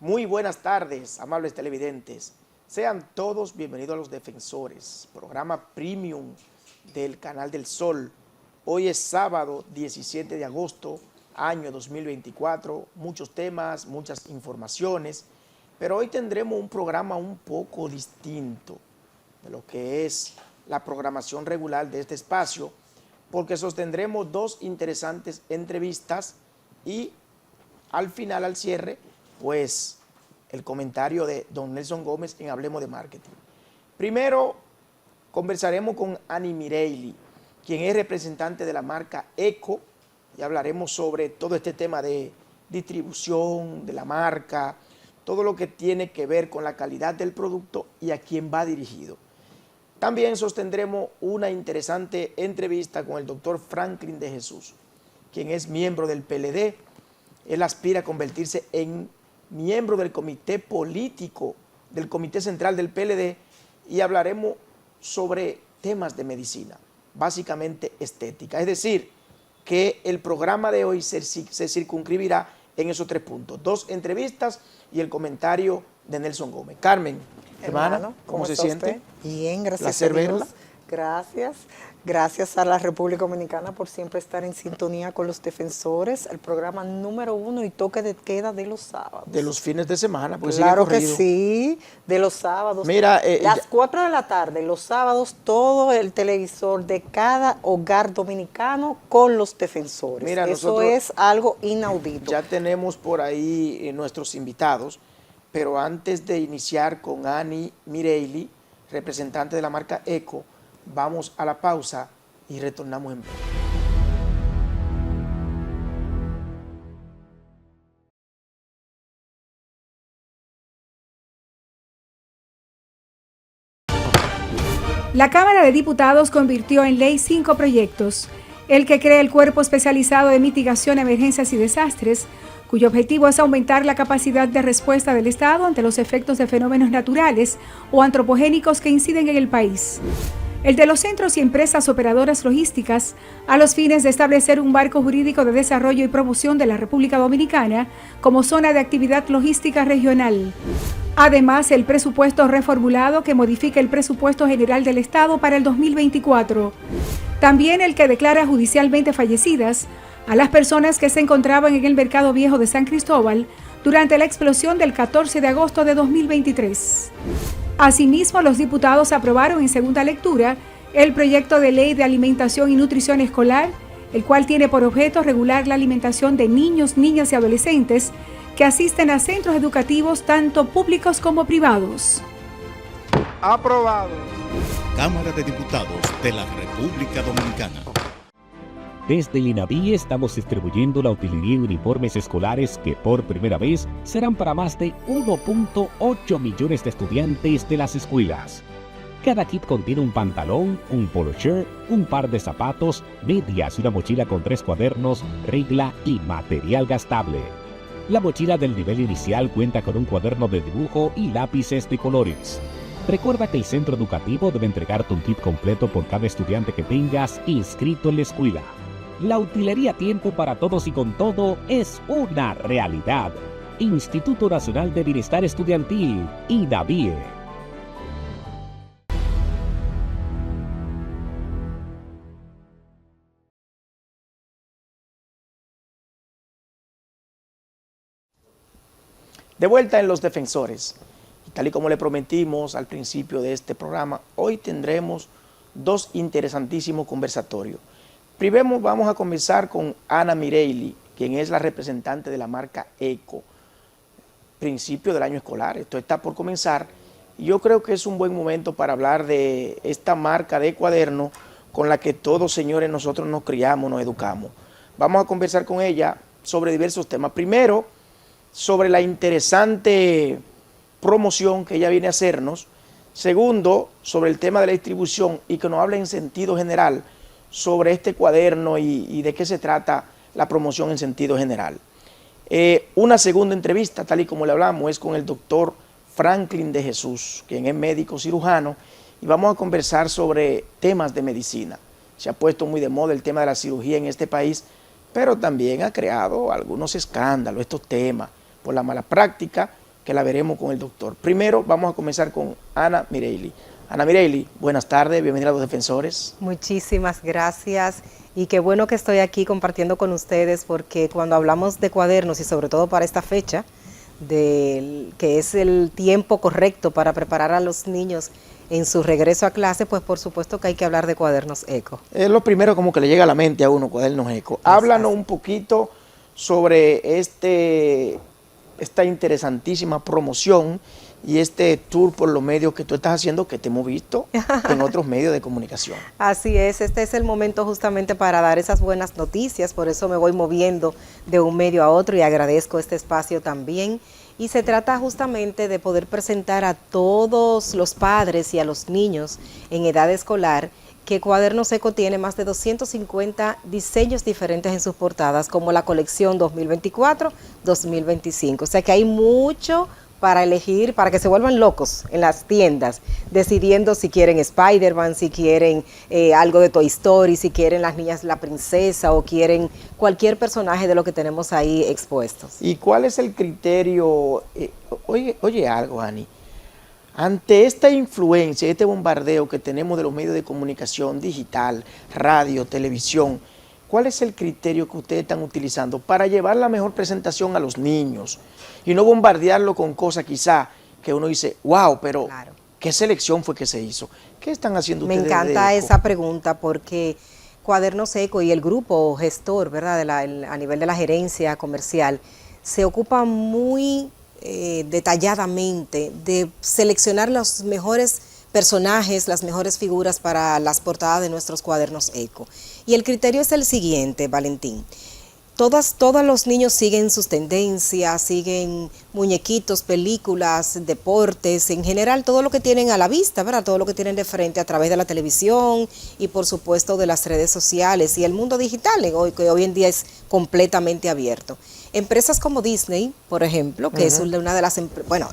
Muy buenas tardes, amables televidentes. Sean todos bienvenidos a Los Defensores, programa premium del Canal del Sol. Hoy es sábado 17 de agosto, año 2024. Muchos temas, muchas informaciones, pero hoy tendremos un programa un poco distinto de lo que es la programación regular de este espacio, porque sostendremos dos interesantes entrevistas y al final, al cierre, pues el comentario de don Nelson Gómez en Hablemos de Marketing. Primero, conversaremos con Annie Mireilly, quien es representante de la marca ECO, y hablaremos sobre todo este tema de distribución de la marca, todo lo que tiene que ver con la calidad del producto y a quién va dirigido. También sostendremos una interesante entrevista con el doctor Franklin de Jesús, quien es miembro del PLD. Él aspira a convertirse en miembro del comité político, del comité central del PLD, y hablaremos sobre temas de medicina, básicamente estética. Es decir, que el programa de hoy se circunscribirá en esos tres puntos: dos entrevistas y el comentario de Nelson Gómez. Carmen, hermana, ¿cómo se siente? Bien, gracias Placer a Dios. verla. Gracias. Gracias a la República Dominicana por siempre estar en sintonía con Los Defensores, el programa número 1 y toque de queda de los sábados. De los fines de semana, pues claro que sí, de los sábados. Mira, las 4 de la tarde, los sábados, todo el televisor de cada hogar dominicano con Los Defensores. Mira, eso es algo inaudito. Ya tenemos por ahí nuestros invitados, pero antes de iniciar con Annie Mireilly, representante de la marca ECO, vamos a la pausa y retornamos en breve. La Cámara de Diputados convirtió en ley 5 proyectos: el que crea el Cuerpo Especializado de Mitigación, Emergencias y Desastres, cuyo objetivo es aumentar la capacidad de respuesta del Estado ante los efectos de fenómenos naturales o antropogénicos que inciden en el país; el de los centros y empresas operadoras logísticas, a los fines de establecer un marco jurídico de desarrollo y promoción de la República Dominicana como zona de actividad logística regional. Además, el presupuesto reformulado que modifica el presupuesto general del Estado para el 2024. También el que declara judicialmente fallecidas a las personas que se encontraban en el Mercado Viejo de San Cristóbal durante la explosión del 14 de agosto de 2023. Asimismo, los diputados aprobaron en segunda lectura el proyecto de ley de alimentación y nutrición escolar, el cual tiene por objeto regular la alimentación de niños, niñas y adolescentes que asisten a centros educativos tanto públicos como privados. Aprobado. Cámara de Diputados de la República Dominicana. Desde el INAVIE estamos distribuyendo la utilería y uniformes escolares que por primera vez serán para más de 1.8 millones de estudiantes de las escuelas. Cada kit contiene un pantalón, un polo shirt, un par de zapatos, medias y una mochila con 3 cuadernos, regla y material gastable. La mochila del nivel inicial cuenta con un cuaderno de dibujo y lápices de colores. Recuerda que el centro educativo debe entregarte un kit completo por cada estudiante que tengas inscrito en la escuela. La utilería a tiempo para todos y con todo es una realidad. Instituto Nacional de Bienestar Estudiantil, INAVIE. De vuelta en Los Defensores. Y tal y como le prometimos al principio de este programa, hoy tendremos dos interesantísimos conversatorios. Primero vamos a comenzar con Annie Mireilly, quien es la representante de la marca ECO. Principio del año escolar, esto está por comenzar, y yo creo que es un buen momento para hablar de esta marca de cuaderno con la que todos, señores, nosotros nos criamos, nos educamos. Vamos a conversar con ella sobre diversos temas. Primero, sobre la interesante promoción que ella viene a hacernos. Segundo, sobre el tema de la distribución y que nos hable en sentido general sobre este cuaderno y de qué se trata la promoción en sentido general. Una segunda entrevista, tal y como le hablamos, es con el doctor Franklin de Jesús, quien es médico cirujano, y vamos a conversar sobre temas de medicina. Se ha puesto muy de moda el tema de la cirugía en este país, pero también ha creado algunos escándalos, estos temas, por la mala práctica que la veremos con el doctor. Primero vamos a comenzar con Ana Mireilly. Ana Mireilly, buenas tardes, bienvenida a Los Defensores. Muchísimas gracias y qué bueno que estoy aquí compartiendo con ustedes, porque cuando hablamos de cuadernos y sobre todo para esta fecha, que es el tiempo correcto para preparar a los niños en su regreso a clase, pues por supuesto que hay que hablar de cuadernos eco. Es lo primero como que le llega a la mente a uno, cuadernos eco. Háblanos un poquito sobre esta interesantísima promoción y este tour por los medios que tú estás haciendo, que te hemos visto en otros medios de comunicación. Así es, este es el momento justamente para dar esas buenas noticias, por eso me voy moviendo de un medio a otro y agradezco este espacio también. Y se trata justamente de poder presentar a todos los padres y a los niños en edad escolar que Cuadernos Eco tiene más de 250 diseños diferentes en sus portadas, como la colección 2024-2025. O sea que hay mucho para elegir, para que se vuelvan locos en las tiendas, decidiendo si quieren Spider-Man, si quieren algo de Toy Story, si quieren las niñas La Princesa o quieren cualquier personaje de lo que tenemos ahí expuestos. ¿Y cuál es el criterio? Oye algo, Ani. Ante esta influencia, este bombardeo que tenemos de los medios de comunicación digital, radio, televisión, ¿cuál es el criterio que ustedes están utilizando para llevar la mejor presentación a los niños y no bombardearlo con cosas quizá que uno dice, wow, pero claro, ¿qué selección fue que se hizo? ¿Qué están haciendo ustedes? Me encanta esa pregunta porque Cuadernos Eco y el grupo gestor, ¿verdad? A nivel de la gerencia comercial, se ocupa muy detalladamente de seleccionar los mejores personajes, las mejores figuras para las portadas de nuestros Cuadernos Eco. Y el criterio es el siguiente, Valentín. Todos los niños siguen sus tendencias, siguen muñequitos, películas, deportes, en general todo lo que tienen a la vista, ¿verdad? Todo lo que tienen de frente a través de la televisión y por supuesto de las redes sociales y el mundo digital, que hoy en día es completamente abierto. Empresas como Disney, por ejemplo, que es una de las,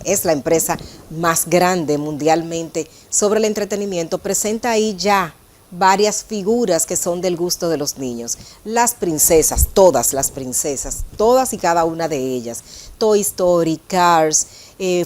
es la empresa más grande mundialmente sobre el entretenimiento, presenta ahí ya varias figuras que son del gusto de los niños. Las princesas, todas y cada una de ellas. Toy Story, Cars,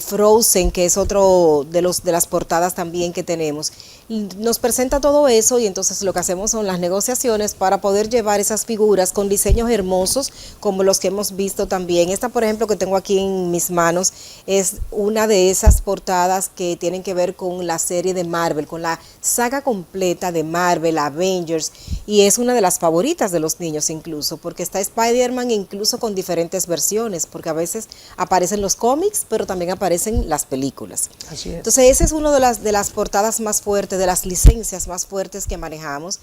Frozen, que es otro de las portadas también que tenemos. Nos presenta todo eso y entonces lo que hacemos son las negociaciones para poder llevar esas figuras con diseños hermosos como los que hemos visto también. Esta, por ejemplo, que tengo aquí en mis manos, es una de esas portadas que tienen que ver con la serie de Marvel, con la saga completa de Marvel, Avengers, y es una de las favoritas de los niños incluso, porque está Spider-Man incluso con diferentes versiones, porque a veces aparecen los cómics, pero también aparecen las películas. Así es. Entonces esa es una de las portadas más fuertes, de las licencias más fuertes que manejamos,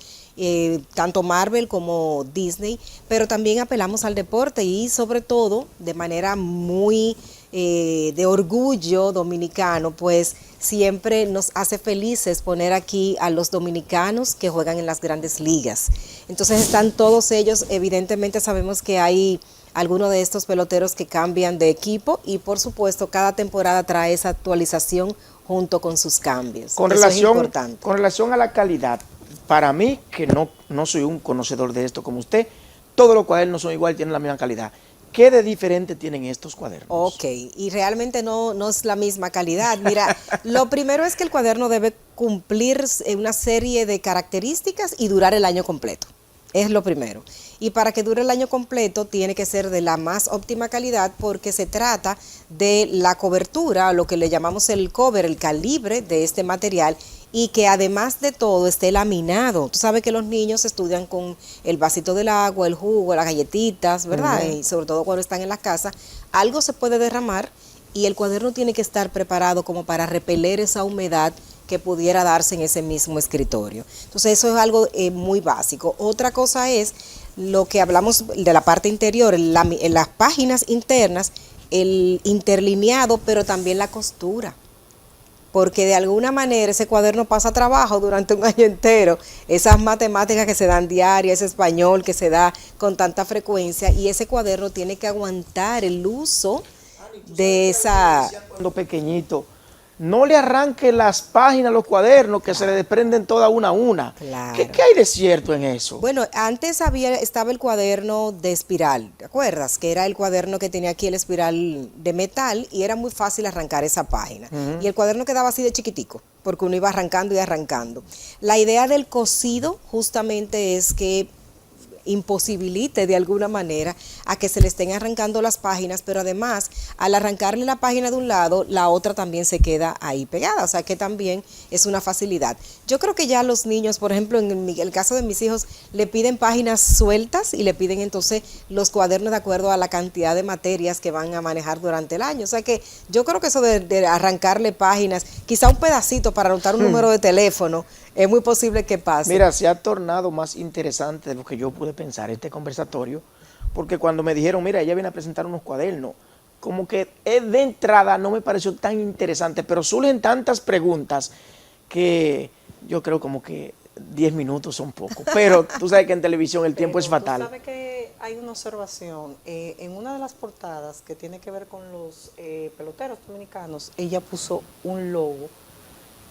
tanto Marvel como Disney, pero también apelamos al deporte y sobre todo de manera muy de orgullo dominicano, pues siempre nos hace felices poner aquí a los dominicanos que juegan en las grandes ligas. Entonces están todos ellos, evidentemente sabemos que hay algunos de estos peloteros que cambian de equipo y por supuesto cada temporada trae esa actualización junto con sus cambios. Con relación a la calidad, para mí, que no soy un conocedor de esto como usted, todos los cuadernos son igual, tienen la misma calidad. ¿Qué de diferente tienen estos cuadernos? Ok, y realmente no es la misma calidad. Mira, lo primero es que el cuaderno debe cumplir una serie de características y durar el año completo. Es lo primero. Y para que dure el año completo tiene que ser de la más óptima calidad porque se trata de la cobertura, lo que le llamamos el cover, el calibre de este material y que además de todo esté laminado. Tú sabes que los niños estudian con el vasito del agua, el jugo, las galletitas, ¿verdad? Y sobre todo cuando están en la casa, algo se puede derramar y el cuaderno tiene que estar preparado como para repeler esa humedad que pudiera darse en ese mismo escritorio. Entonces eso es algo muy básico. Otra cosa es lo que hablamos de la parte interior, en las páginas internas, el interlineado, pero también la costura. Porque de alguna manera ese cuaderno pasa trabajo durante un año entero, esas matemáticas que se dan diarias, ese español que se da con tanta frecuencia, y ese cuaderno tiene que aguantar el uso de esa... Cuando pequeñito, no le arranque las páginas a los cuadernos que se le desprenden todas una a una. Claro. ¿Qué hay de cierto en eso? Bueno, antes estaba el cuaderno de espiral, ¿te acuerdas? Que era el cuaderno que tenía aquí el espiral de metal y era muy fácil arrancar esa página. Y el cuaderno quedaba así de chiquitico, porque uno iba arrancando y arrancando. La idea del cosido justamente es que imposibilite de alguna manera a que se le estén arrancando las páginas, pero además al arrancarle la página de un lado, la otra también se queda ahí pegada, o sea que también es una facilidad. Yo creo que ya los niños, por ejemplo, en el caso de mis hijos, le piden páginas sueltas y le piden entonces los cuadernos de acuerdo a la cantidad de materias que van a manejar durante el año, o sea que yo creo que eso de arrancarle páginas, quizá un pedacito para anotar un número de teléfono, es muy posible que pase. Mira, se ha tornado más interesante de lo que yo pude pensar este conversatorio, porque cuando me dijeron, mira, ella viene a presentar unos cuadernos, como que de entrada no me pareció tan interesante, pero surgen tantas preguntas que yo creo como que 10 minutos son poco. Pero tú sabes que en televisión el tiempo es fatal. Tú sabes que hay una observación. En una de las portadas que tiene que ver con los peloteros dominicanos, ella puso un logo,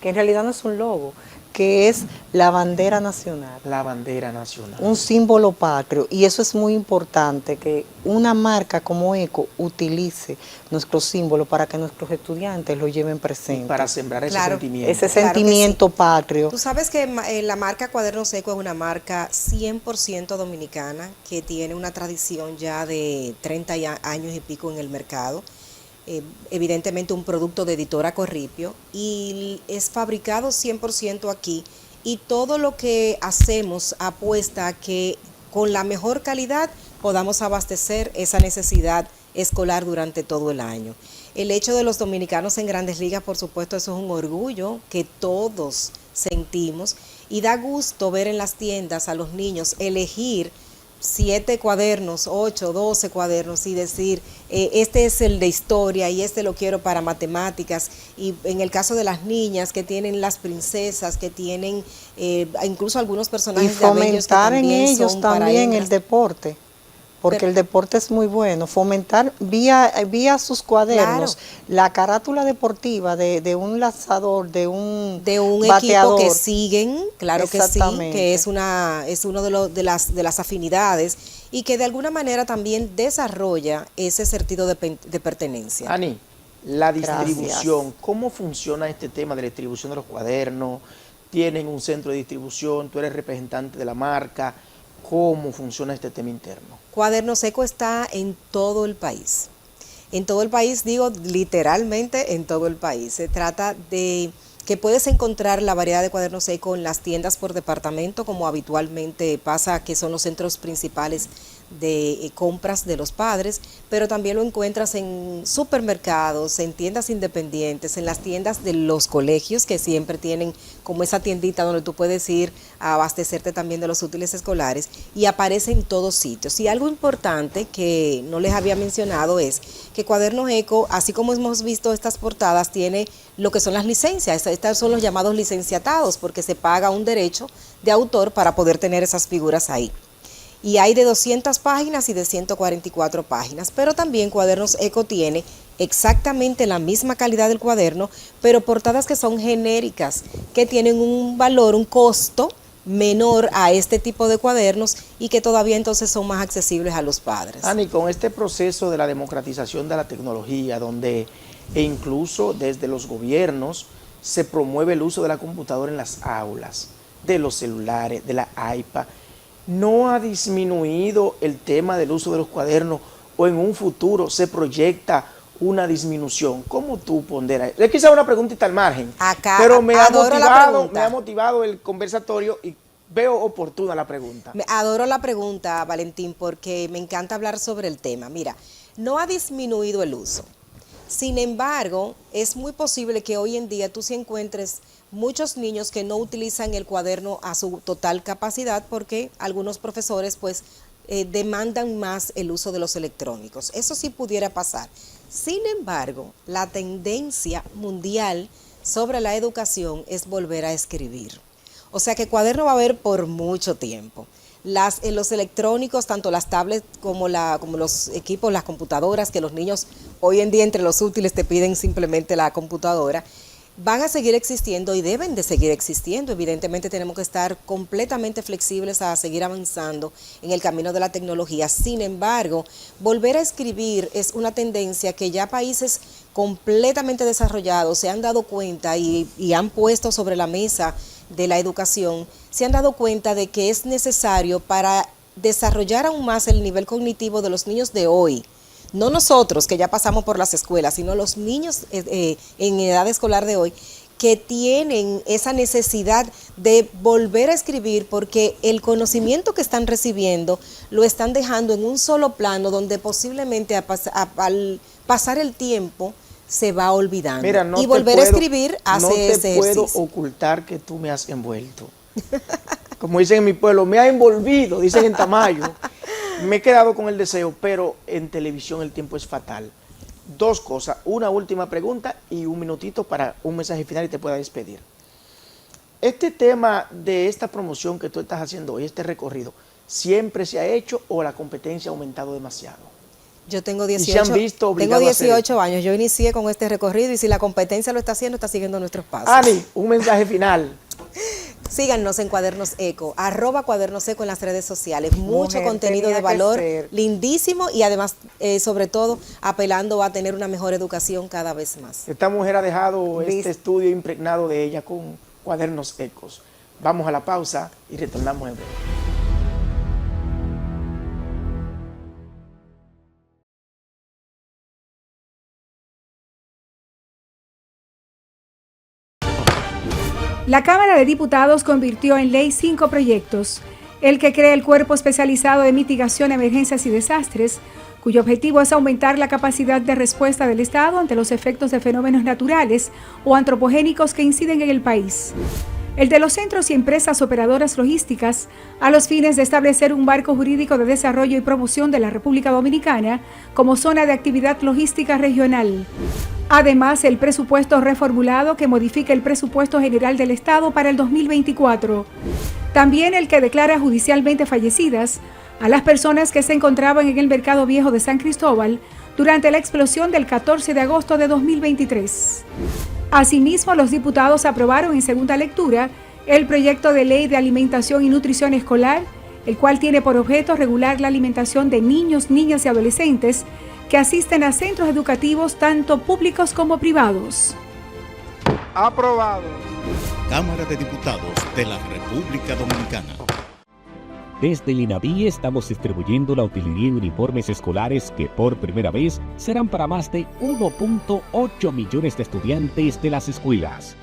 que en realidad no es un logo, que es la bandera nacional. La bandera nacional. Un símbolo patrio, y eso es muy importante, que una marca como ECO utilice nuestro símbolo para que nuestros estudiantes lo lleven presente. Y para sembrar ese Claro, sentimiento. Ese sentimiento patrio. Tú sabes que la marca Cuadernos ECO es una marca 100% dominicana que tiene una tradición ya de 30 años y pico en el mercado. Evidentemente un producto de Editora Corripio y es fabricado 100% aquí y todo lo que hacemos apuesta a que con la mejor calidad podamos abastecer esa necesidad escolar durante todo el año. El hecho de los dominicanos en Grandes Ligas, por supuesto, eso es un orgullo que todos sentimos y da gusto ver en las tiendas a los niños elegir 7 cuadernos, 8, 12 cuadernos y decir, este es el de historia y este lo quiero para matemáticas. Y en el caso de las niñas que tienen las princesas, que tienen incluso algunos personajes de Avengers que también en ellos son también el deporte. Porque el deporte es muy bueno, fomentar vía sus cuadernos, claro, la carátula deportiva de un lanzador, de un bateador. Equipo que siguen, claro que sí, que es uno de las afinidades y que de alguna manera también desarrolla ese sentido de pertenencia. Ani, la distribución, ¿cómo funciona este tema de la distribución de los cuadernos? ¿Tienen un centro de distribución? ¿Tú eres representante de la marca? ¿Cómo funciona este tema interno? Cuadernos ECO está en todo el país. En todo el país, digo literalmente en todo el país. Se trata de que puedes encontrar la variedad de Cuadernos ECO en las tiendas por departamento, como habitualmente pasa, que son los centros principales de compras de los padres, pero también lo encuentras en supermercados, en tiendas independientes, en las tiendas de los colegios que siempre tienen como esa tiendita donde tú puedes ir a abastecerte también de los útiles escolares y aparece en todos sitios. Y algo importante que no les había mencionado es que Cuadernos ECO, así como hemos visto estas portadas, tiene lo que son las licencias. Estos son los llamados licenciatados porque se paga un derecho de autor para poder tener esas figuras ahí. Y hay de 200 páginas y de 144 páginas, pero también Cuadernos ECO tiene exactamente la misma calidad del cuaderno, pero portadas que son genéricas, que tienen un valor, un costo menor a este tipo de cuadernos y que todavía entonces son más accesibles a los padres. Ani, con este proceso de la democratización de la tecnología, donde incluso desde los gobiernos se promueve el uso de la computadora en las aulas, de los celulares, de la iPad, ¿no ha disminuido el tema del uso de los cuadernos o en un futuro se proyecta una disminución? ¿Cómo tú ponderas? Es quizá una preguntita al margen, pero me ha motivado el conversatorio y veo oportuna la pregunta. Adoro la pregunta, Valentín, porque me encanta hablar sobre el tema. Mira, no ha disminuido el uso. Sin embargo, es muy posible que hoy en día tú sí encuentres muchos niños que no utilizan el cuaderno a su total capacidad porque algunos profesores pues demandan más el uso de los electrónicos. Eso sí pudiera pasar. Sin embargo, la tendencia mundial sobre la educación es volver a escribir. O sea que cuaderno va a haber por mucho tiempo. Los electrónicos, tanto las tablets como los equipos, las computadoras, que los niños hoy en día entre los útiles te piden simplemente la computadora, van a seguir existiendo y deben de seguir existiendo. Evidentemente tenemos que estar completamente flexibles a seguir avanzando en el camino de la tecnología. Sin embargo, volver a escribir es una tendencia que ya países completamente desarrollados se han dado cuenta y han puesto sobre la mesa de la educación, se han dado cuenta de que es necesario para desarrollar aún más el nivel cognitivo de los niños de hoy. No nosotros, que ya pasamos por las escuelas, sino los niños en edad escolar de hoy, que tienen esa necesidad de volver a escribir porque el conocimiento que están recibiendo lo están dejando en un solo plano donde posiblemente al pasar el tiempo se va olvidando. Mira, y volver a escribir hace ese ejercicio. No te puedo ocultar que tú me has envuelto. Como dicen en mi pueblo, me ha envolvido, dicen en Tamayo. Me he quedado con el deseo, pero en televisión el tiempo es fatal. Dos cosas, una última pregunta y un minutito para un mensaje final y te pueda despedir. Este tema de esta promoción que tú estás haciendo hoy, este recorrido, ¿siempre se ha hecho o la competencia ha aumentado demasiado? Yo tengo Y se han visto tengo obligados a hacer 18 años, yo inicié con este recorrido y si la competencia lo está haciendo, está siguiendo nuestros pasos. Ani, un mensaje final. Síganos en Cuadernos Eco, @Cuadernos Eco en las redes sociales. Mucho Mujer, contenido de tenía que valor, ser. lindísimo y además, sobre todo, apelando a tener una mejor educación cada vez más. Esta mujer ha dejado este Listo. estudio impregnado de ella con Cuadernos Ecos. Vamos a la pausa y retornamos en breve. La Cámara de Diputados convirtió en ley 5 proyectos, el que crea el Cuerpo Especializado de Mitigación, Emergencias y Desastres, cuyo objetivo es aumentar la capacidad de respuesta del Estado ante los efectos de fenómenos naturales o antropogénicos que inciden en el país. El de los centros y empresas operadoras logísticas, a los fines de establecer un marco jurídico de desarrollo y promoción de la República Dominicana como zona de actividad logística regional. Además, el presupuesto reformulado que modifica el presupuesto general del Estado para el 2024. También el que declara judicialmente fallecidas a las personas que se encontraban en el Mercado Viejo de San Cristóbal durante la explosión del 14 de agosto de 2023. Asimismo, los diputados aprobaron en segunda lectura el proyecto de ley de alimentación y nutrición escolar, el cual tiene por objeto regular la alimentación de niños, niñas y adolescentes que asisten a centros educativos tanto públicos como privados. Aprobado. Cámara de Diputados de la República Dominicana. Desde el INAVIE estamos distribuyendo la utilería de uniformes escolares que por primera vez serán para más de 1.8 millones de estudiantes de las escuelas.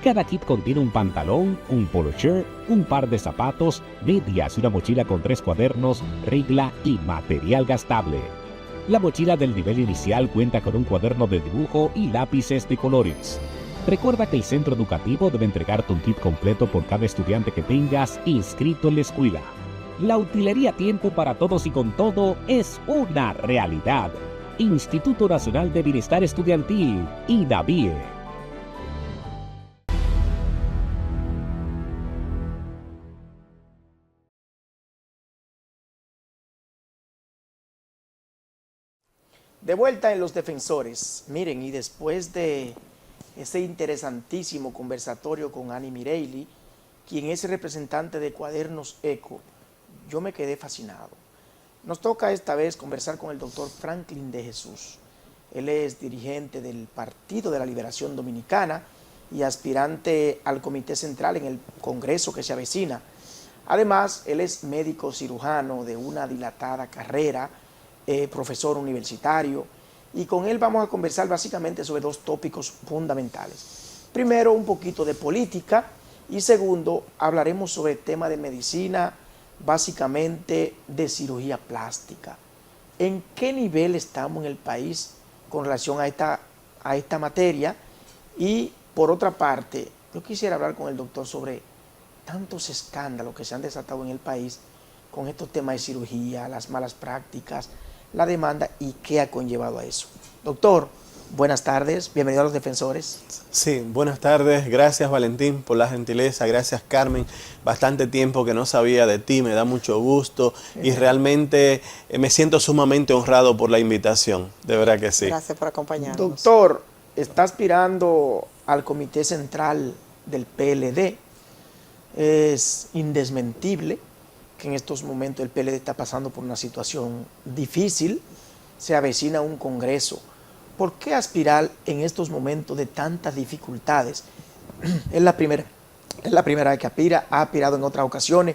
Cada kit contiene un pantalón, un polo shirt, un par de zapatos, medias y una mochila con 3 cuadernos, regla y material gastable. La mochila del nivel inicial cuenta con un cuaderno de dibujo y lápices de colores. Recuerda que el centro educativo debe entregarte un kit completo por cada estudiante que tengas inscrito en la escuela. La utilería a tiempo para todos y con todo es una realidad. Instituto Nacional de Bienestar Estudiantil, INAVIE. De vuelta en Los Defensores. Miren, y después de ese interesantísimo conversatorio con Ani Mireilly, quien es representante de Cuadernos Eco, yo me quedé fascinado. Nos toca esta vez conversar con el doctor Franklin de Jesús. Él es dirigente del Partido de la Liberación Dominicana y aspirante al Comité Central en el Congreso que se avecina. Además, él es médico cirujano de una dilatada carrera, profesor universitario, y con él vamos a conversar básicamente sobre 2 tópicos fundamentales. Primero, un poquito de política, y segundo, hablaremos sobre el tema de medicina, básicamente de cirugía plástica. ¿En qué nivel estamos en el país con relación a esta materia? Y por otra parte, yo quisiera hablar con el doctor sobre tantos escándalos que se han desatado en el país con estos temas de cirugía, las malas prácticas, la demanda y qué ha conllevado a eso. Doctor, buenas tardes, bienvenido a Los Defensores. Sí, buenas tardes, gracias Valentín por la gentileza, gracias Carmen, bastante tiempo que no sabía de ti, me da mucho gusto y realmente me siento sumamente honrado por la invitación, de verdad que sí. Gracias por acompañarnos. Doctor, está aspirando al Comité Central del PLD. Es indesmentible que en estos momentos el PLD está pasando por una situación difícil, se avecina un congreso. ¿Por qué aspirar en estos momentos de tantas dificultades? Es la primera vez que aspira, ha aspirado en otras ocasiones.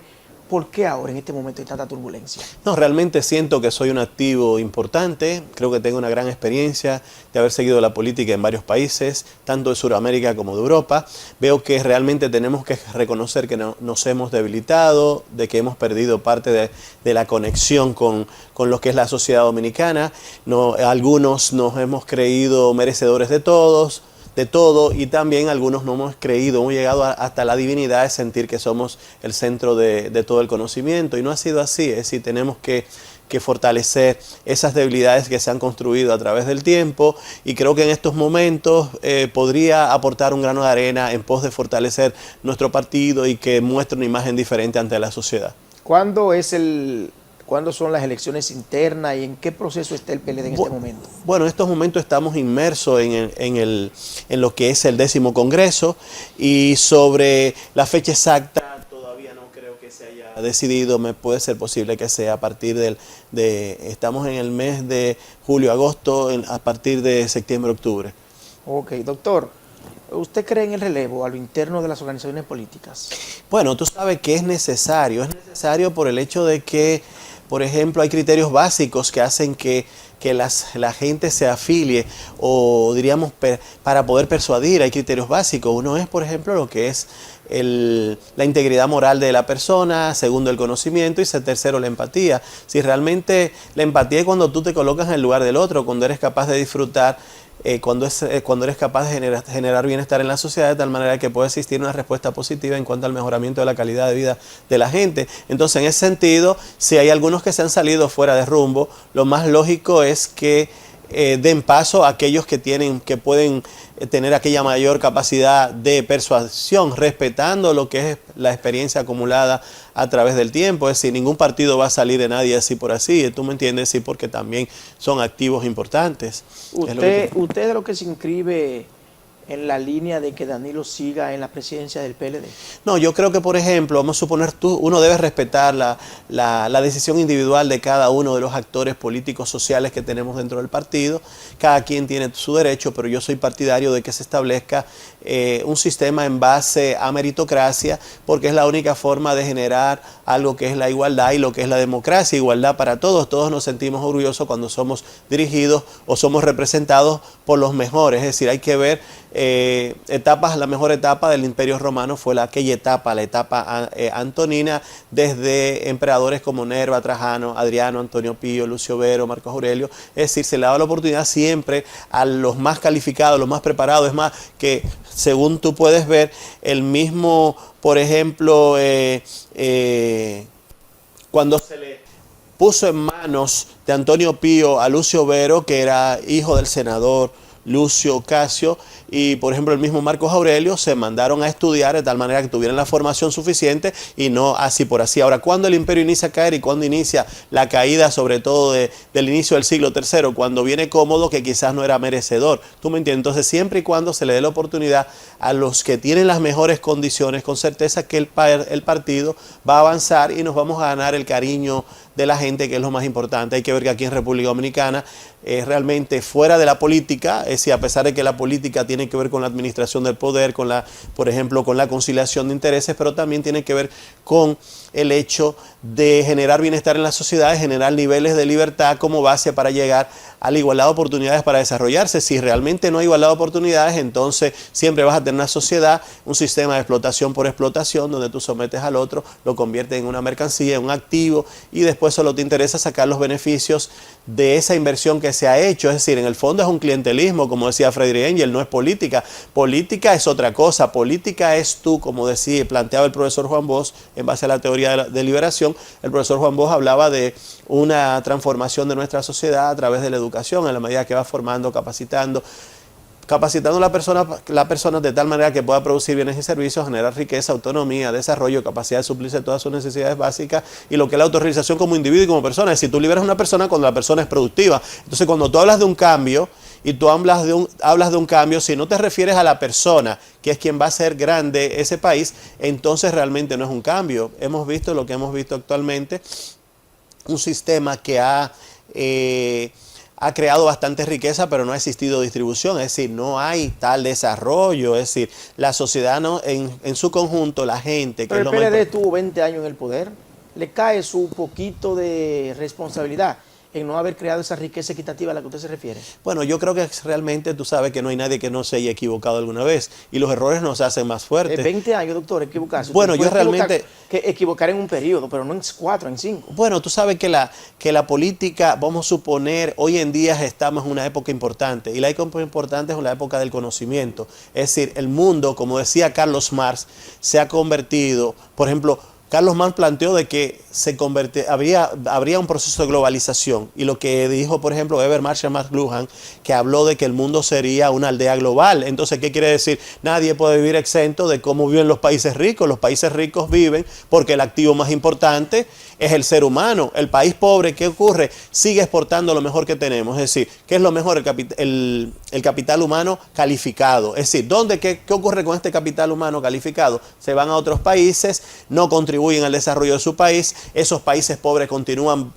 ¿Por qué ahora, en este momento, hay tanta turbulencia? No, realmente siento que soy un activo importante, creo que tengo una gran experiencia de haber seguido la política en varios países, tanto de Sudamérica como de Europa. Veo que realmente tenemos que reconocer que nos hemos debilitado, de que hemos perdido parte de la conexión con lo que es la sociedad dominicana. Algunos nos hemos creído merecedores de todo, y también algunos no hemos creído, hemos llegado hasta la divinidad de sentir que somos el centro de todo el conocimiento, y no ha sido así. Es decir, tenemos que fortalecer esas debilidades que se han construido a través del tiempo, y creo que en estos momentos podría aportar un grano de arena en pos de fortalecer nuestro partido y que muestre una imagen diferente ante la sociedad. ¿Cuándo son las elecciones internas y en qué proceso está el PLD en este momento? Bueno, en estos momentos estamos inmersos en lo que es el 10º Congreso, y sobre la fecha exacta todavía no creo que se haya decidido. Me puede ser posible que sea a partir estamos en el mes de julio-agosto, a partir de septiembre-octubre. Ok, doctor, ¿usted cree en el relevo a lo interno de las organizaciones políticas? Bueno, tú sabes que es necesario por el hecho de que, por ejemplo, hay criterios básicos que hacen que la gente se afilie, o diríamos para poder persuadir. Hay criterios básicos. Uno es, por ejemplo, lo que es la integridad moral de la persona, segundo el conocimiento, y tercero la empatía. Si realmente la empatía es cuando tú te colocas en el lugar del otro, cuando eres capaz de disfrutar, cuando eres capaz de generar bienestar en la sociedad, de tal manera que puede existir una respuesta positiva en cuanto al mejoramiento de la calidad de vida de la gente. Entonces, en ese sentido, si hay algunos que se han salido fuera de rumbo, lo más lógico es que den paso a aquellos que pueden tener aquella mayor capacidad de persuasión, respetando lo que es la experiencia acumulada a través del tiempo. Es decir, ningún partido va a salir de nadie así por así, ¿tú me entiendes? Sí, porque también son activos importantes. ¿Usted es de lo que se inscribe en la línea de que Danilo siga en la presidencia del PLD? No, yo creo que, por ejemplo, vamos a suponer, uno debe respetar la decisión individual de cada uno de los actores políticos sociales que tenemos dentro del partido. Cada quien tiene su derecho, pero yo soy partidario de que se establezca un sistema en base a meritocracia, porque es la única forma de generar algo que es la igualdad y lo que es la democracia. Igualdad para todos. Todos nos sentimos orgullosos cuando somos dirigidos o somos representados por los mejores. Es decir, hay que ver la mejor etapa del Imperio Romano fue la etapa antonina, desde emperadores como Nerva, Trajano, Adriano, Antonio Pío, Lucio Vero, Marcos Aurelio. Es decir, se le daba la oportunidad siempre a los más calificados, los más preparados. Es más, que según tú puedes ver, el mismo, por ejemplo, cuando se le puso en manos de Antonio Pío a Lucio Vero, que era hijo del senador Lucio Casio, y por ejemplo el mismo Marcos Aurelio, se mandaron a estudiar de tal manera que tuvieran la formación suficiente y no así por así. Ahora, ¿cuándo el imperio inicia a caer y cuándo inicia la caída, sobre todo del inicio del siglo III? Cuando viene Cómodo, que quizás no era merecedor. ¿Tú me entiendes? Entonces, siempre y cuando se le dé la oportunidad a los que tienen las mejores condiciones, con certeza que el partido va a avanzar y nos vamos a ganar el cariño de la gente, que es lo más importante. Hay que ver que aquí en República Dominicana, realmente fuera de la política, es decir, a pesar de que la política tiene que ver con la administración del poder, por ejemplo, con la conciliación de intereses, pero también tiene que ver con el hecho de generar bienestar en la sociedad, generar niveles de libertad como base para llegar a la igualdad de oportunidades para desarrollarse. Si realmente no hay igualdad de oportunidades, entonces siempre vas a tener una sociedad, un sistema de explotación por explotación, donde tú sometes al otro, lo conviertes en una mercancía, en un activo, y después solo te interesa sacar los beneficios de esa inversión que se ha hecho. Es decir, en el fondo es un clientelismo, como decía Friedrich Engels, no es política. Política es otra cosa. Política es tú, como decía, planteaba el profesor Juan Bosch, en base a la teoría de liberación. El profesor Juan Bosch hablaba de una transformación de nuestra sociedad a través de la educación, en la medida que va formando, capacitando a la persona de tal manera que pueda producir bienes y servicios, generar riqueza, autonomía, desarrollo, capacidad de suplirse todas sus necesidades básicas, y lo que es la autorrealización como individuo y como persona. Es decir, tú liberas a una persona cuando la persona es productiva. Entonces, cuando tú hablas de un cambio y tú hablas de un cambio, si no te refieres a la persona, que es quien va a hacer grande ese país, entonces realmente no es un cambio. Hemos visto lo que hemos visto actualmente, un sistema que ha creado bastante riqueza, pero no ha existido distribución, es decir, no hay tal desarrollo, es decir, la sociedad no, en su conjunto, la gente... Pero el PLD tuvo 20 años en el poder, le cae su poquito de responsabilidad en no haber creado esa riqueza equitativa a la que usted se refiere. Bueno, yo creo que realmente tú sabes que no hay nadie que no se haya equivocado alguna vez y los errores nos hacen más fuertes. 20 años, doctor, equivocarse. Bueno, yo realmente... Equivocar en un periodo, pero no en 4, en 5. Bueno, tú sabes que la política, vamos a suponer, hoy en día estamos en una época importante y la época importante es la época del conocimiento. Es decir, el mundo, como decía Carlos Marx, se ha convertido, por ejemplo, Carlos Marx planteó de que habría un proceso de globalización y lo que dijo, por ejemplo, Eber Marshall McLuhan, que habló de que el mundo sería una aldea global. Entonces, ¿qué quiere decir? Nadie puede vivir exento de cómo viven los países ricos. Los países ricos viven porque el activo más importante es el ser humano. El país pobre, ¿qué ocurre? Sigue exportando lo mejor que tenemos. Es decir, ¿qué es lo mejor? El capital humano calificado. Es decir, ¿qué ocurre con este capital humano calificado? Se van a otros países, no contribuyen al desarrollo de su país. Esos países pobres continúan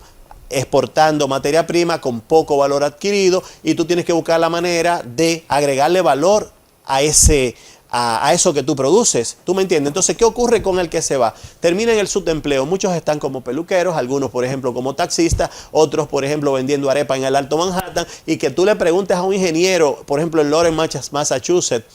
exportando materia prima con poco valor adquirido y tú tienes que buscar la manera de agregarle valor a eso que tú produces. ¿Tú me entiendes? Entonces, ¿qué ocurre con el que se va? Termina en el subempleo. Muchos están como peluqueros, algunos, por ejemplo, como taxistas, otros, por ejemplo, vendiendo arepa en el Alto Manhattan, y que tú le preguntes a un ingeniero, por ejemplo, en Lawrence, Massachusetts,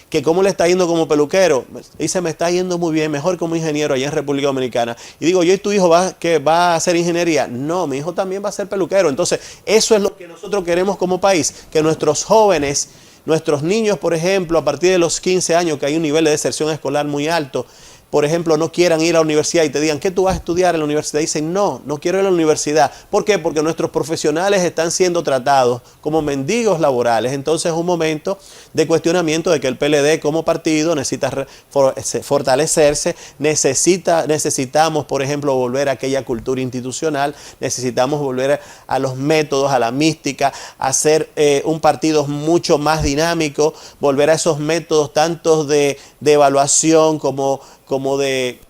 que cómo le está yendo como peluquero. Dice, me está yendo muy bien, mejor como ingeniero allá en República Dominicana. Y digo, ¿y tu hijo va a hacer ingeniería? No, mi hijo también va a ser peluquero. Entonces, eso es lo que nosotros queremos como país, que nuestros jóvenes, nuestros niños, por ejemplo, a partir de los 15 años, que hay un nivel de deserción escolar muy alto, por ejemplo, no quieran ir a la universidad y te digan, ¿qué tú vas a estudiar en la universidad? Y dicen, no quiero ir a la universidad. ¿Por qué? Porque nuestros profesionales están siendo tratados como mendigos laborales. Entonces es un momento de cuestionamiento de que el PLD como partido necesita fortalecerse, necesitamos, por ejemplo, volver a aquella cultura institucional, necesitamos volver a los métodos, a la mística, a ser un partido mucho más dinámico, volver a esos métodos tanto de evaluación como de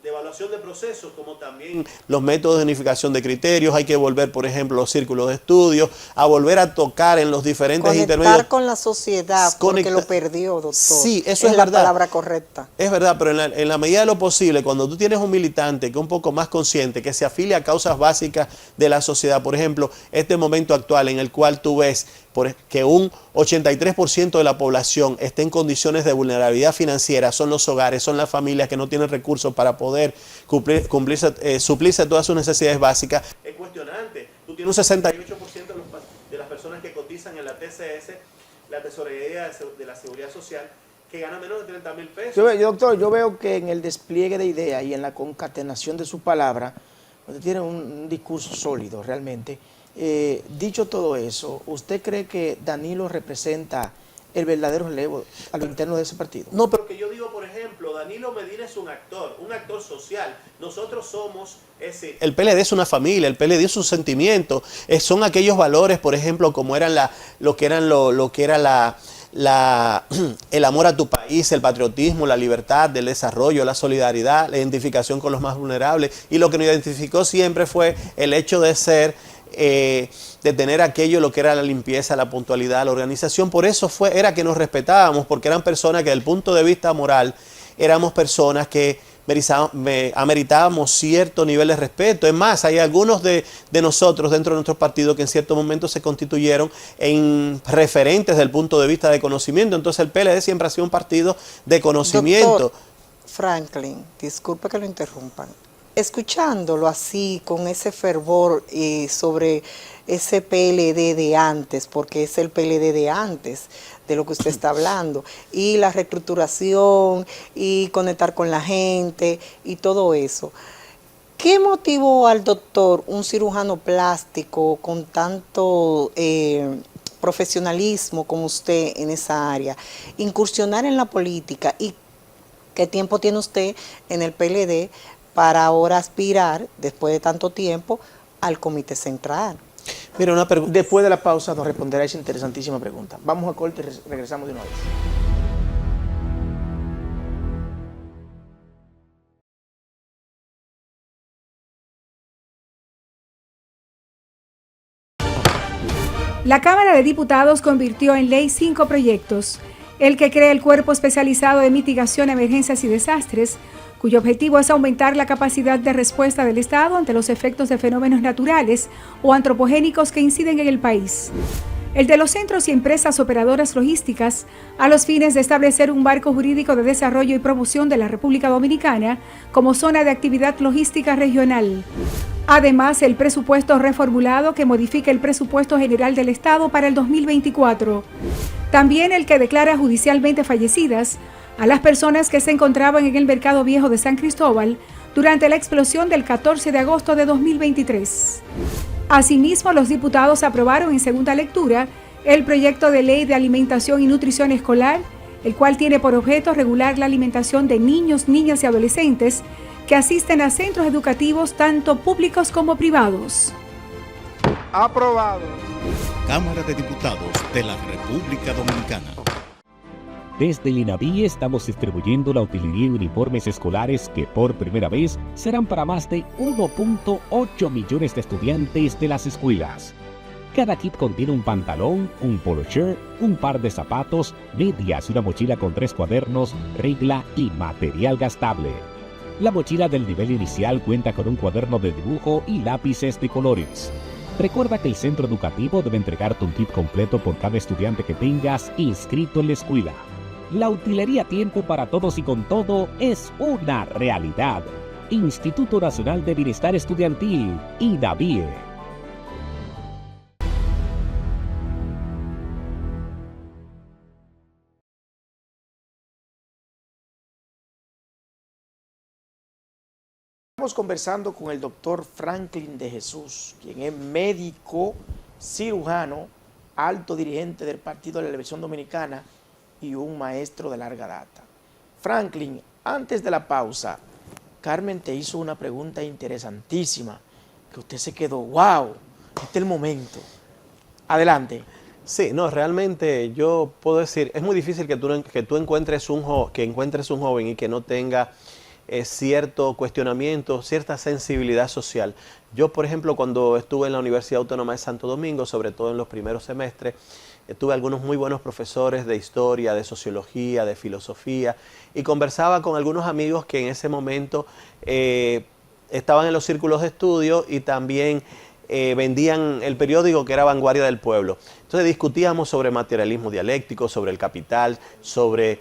evaluación de procesos, como también los métodos de unificación de criterios. Hay que volver, por ejemplo, los círculos de estudio, a volver a tocar en los diferentes intermedios. Conectar con la sociedad, porque lo perdió, doctor. Sí, eso es la verdad. Palabra correcta. Es verdad, pero en la medida de lo posible, cuando tú tienes un militante que es un poco más consciente, que se afilia a causas básicas de la sociedad, por ejemplo, este momento actual en el cual tú ves que un 83% de la población está en condiciones de vulnerabilidad financiera, son los hogares, son las familias que no tienen recursos para poder suplirse todas sus necesidades básicas. Es cuestionante. Tú tienes un 68% de las personas que cotizan en la TCS, la Tesorería de la Seguridad Social, que ganan menos de 30,000 pesos. Doctor, yo veo que en el despliegue de ideas y en la concatenación de su palabra, usted tiene un discurso sólido realmente. Dicho todo eso, ¿usted cree que Danilo representa el verdadero relevo a lo interno de ese partido? No, pero que yo digo, por ejemplo, Danilo Medina es un actor social. Nosotros somos ese. El PLD es una familia, el PLD es un sentimiento. Son aquellos valores, por ejemplo, como eran el amor a tu país, el patriotismo, la libertad, el desarrollo, la solidaridad, la identificación con los más vulnerables. Y lo que nos identificó siempre fue el hecho de de tener aquello, lo que era la limpieza, la puntualidad, la organización. Por eso era que nos respetábamos, porque eran personas que desde el punto de vista moral éramos personas que ameritábamos cierto nivel de respeto. Es más, hay algunos de nosotros dentro de nuestro partido que en cierto momento se constituyeron en referentes desde el punto de vista de conocimiento. Entonces el PLD siempre ha sido un partido de conocimiento. Doctor Franklin, disculpe que lo interrumpan. Escuchándolo así, con ese fervor sobre ese PLD de antes, porque es el PLD de antes de lo que usted está hablando, y la reestructuración, y conectar con la gente, y todo eso. ¿Qué motivó al doctor, un cirujano plástico con tanto profesionalismo como usted en esa área, incursionar en la política? ¿Y qué tiempo tiene usted en el PLD para ahora aspirar, después de tanto tiempo, al Comité Central? Mira, una pregunta. Después de la pausa nos responderá esa interesantísima pregunta. Vamos a corte y regresamos de una vez. La Cámara de Diputados convirtió en ley 5 proyectos. El que crea el Cuerpo Especializado de Mitigación, Emergencias y Desastres, cuyo objetivo es aumentar la capacidad de respuesta del Estado ante los efectos de fenómenos naturales o antropogénicos que inciden en el país. El de los centros y empresas operadoras logísticas, a los fines de establecer un marco jurídico de desarrollo y promoción de la República Dominicana como zona de actividad logística regional. Además, el presupuesto reformulado que modifica el presupuesto general del Estado para el 2024. También el que declara judicialmente fallecidas a las personas que se encontraban en el Mercado Viejo de San Cristóbal durante la explosión del 14 de agosto de 2023. Asimismo, los diputados aprobaron en segunda lectura el proyecto de ley de alimentación y nutrición escolar, el cual tiene por objeto regular la alimentación de niños, niñas y adolescentes que asisten a centros educativos tanto públicos como privados. Aprobado. Cámara de Diputados de la República Dominicana. Desde el INAVIE estamos distribuyendo la utilería y uniformes escolares que por primera vez serán para más de 1.8 millones de estudiantes de las escuelas. Cada kit contiene un pantalón, un polo shirt, un par de zapatos, medias y una mochila con 3 cuadernos, regla y material gastable. La mochila del nivel inicial cuenta con un cuaderno de dibujo y lápices de colores. Recuerda que el centro educativo debe entregarte un kit completo por cada estudiante que tengas inscrito en la escuela. La utilería a tiempo para todos y con todo es una realidad. Instituto Nacional de Bienestar Estudiantil, INAVIE. Estamos conversando con el doctor Franklin de Jesús, quien es médico, cirujano, alto dirigente del Partido de la Liberación Dominicana y un maestro de larga data. Franklin, antes de la pausa, Carmen te hizo una pregunta interesantísima, que usted se quedó, wow, este es el momento. Adelante. Sí, no, realmente yo puedo decir, es muy difícil que tú encuentres un joven y que no tenga cierto cuestionamiento, cierta sensibilidad social. Yo, por ejemplo, cuando estuve en la Universidad Autónoma de Santo Domingo, sobre todo en los primeros semestres, tuve algunos muy buenos profesores de historia, de sociología, de filosofía, y conversaba con algunos amigos que en ese momento estaban en los círculos de estudio y también vendían el periódico que era Vanguardia del Pueblo. Entonces discutíamos sobre materialismo dialéctico, sobre el capital, sobre